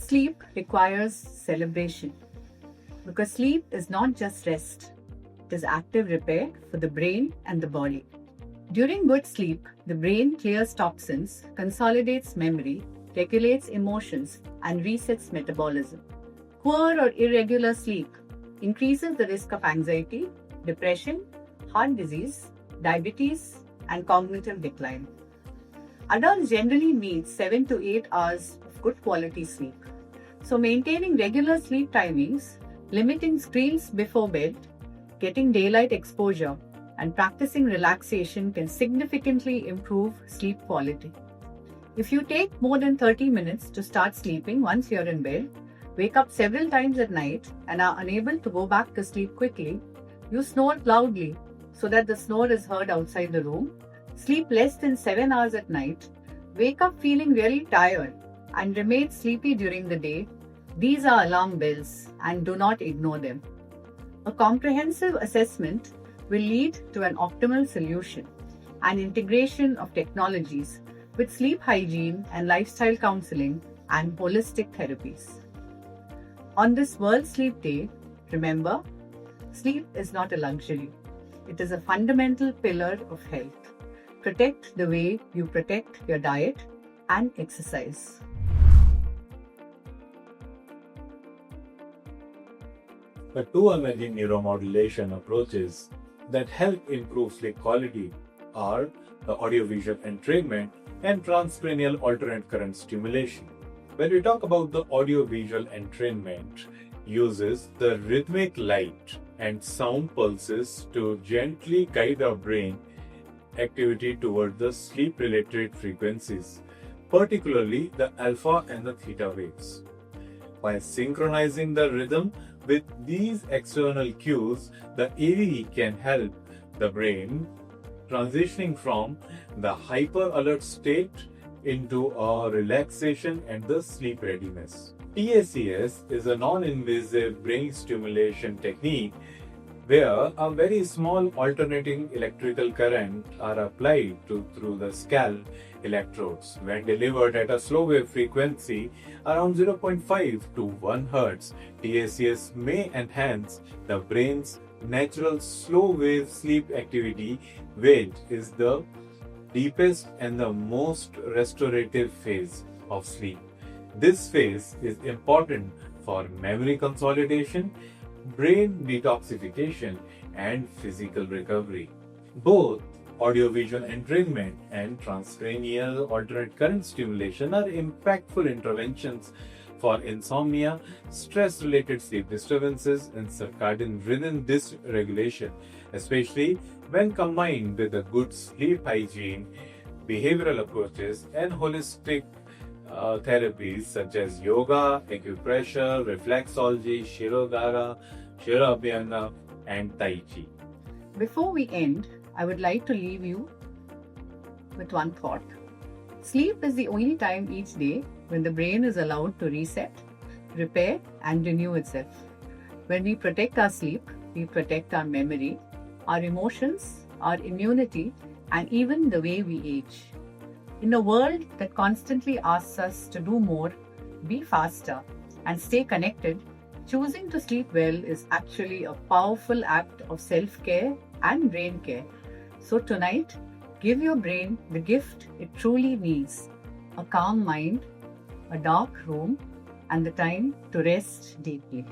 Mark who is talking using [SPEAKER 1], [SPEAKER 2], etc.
[SPEAKER 1] sleep requires celebration because sleep is not just rest, it is active repair for the brain and the body. During good sleep, the brain clears toxins, consolidates memory, regulates emotions, and resets metabolism. Poor or irregular sleep increases the risk of anxiety, depression, heart disease, diabetes, and cognitive decline. Adults generally need 7 to 8 hours of good quality sleep. So, maintaining regular sleep timings, limiting screens before bed, getting daylight exposure, and practicing relaxation can significantly improve sleep quality. If you take more than 30 minutes to start sleeping once you're in bed, wake up several times at night, and are unable to go back to sleep quickly, you snore loudly so that the snore is heard outside the room, sleep less than 7 hours at night, wake up feeling really tired, and remain sleepy during the day, these are alarm bells and do not ignore them. A comprehensive assessment will lead to an optimal solution and integration of technologies with sleep hygiene and lifestyle counseling and holistic therapies. On this World Sleep Day, remember, sleep is not a luxury. It is a fundamental pillar of health. Protect the way you protect your diet and exercise.
[SPEAKER 2] The two emerging neuromodulation approaches that help improve sleep quality are the audiovisual entrainment and transcranial alternate current stimulation. When we talk about the audiovisual entrainment, uses the rhythmic light and sound pulses to gently guide our brain activity toward the sleep-related frequencies, particularly the alpha and the theta waves. By synchronizing the rhythm with these external cues, the AVE can help the brain transitioning from the hyper alert state into a relaxation and the sleep readiness. TACS is a non-invasive brain stimulation technique where a very small alternating electrical current are applied through the scalp electrodes. When delivered at a slow wave frequency around 0.5 to 1 Hz, TACS may enhance the brain's natural slow wave sleep activity, which is the deepest and the most restorative phase of sleep. This phase is important for memory consolidation, brain detoxification, and physical recovery. Both audiovisual entrainment and transcranial alternate current stimulation are impactful interventions for insomnia, stress-related sleep disturbances, and circadian rhythm dysregulation, especially when combined with a good sleep hygiene, behavioral approaches, and holistic therapies such as yoga, acupressure, reflexology, Shirodhara, Shirabhyanga, and Tai Chi.
[SPEAKER 1] Before we end, I would like to leave you with one thought. Sleep is the only time each day when the brain is allowed to reset, repair, and renew itself. When we protect our sleep, we protect our memory, our emotions, our immunity, and even the way we age. In a world that constantly asks us to do more, be faster, and stay connected, choosing to sleep well is actually a powerful act of self-care and brain care. So tonight, give your brain the gift it truly needs: a calm mind, a dark room, and the time to rest deeply.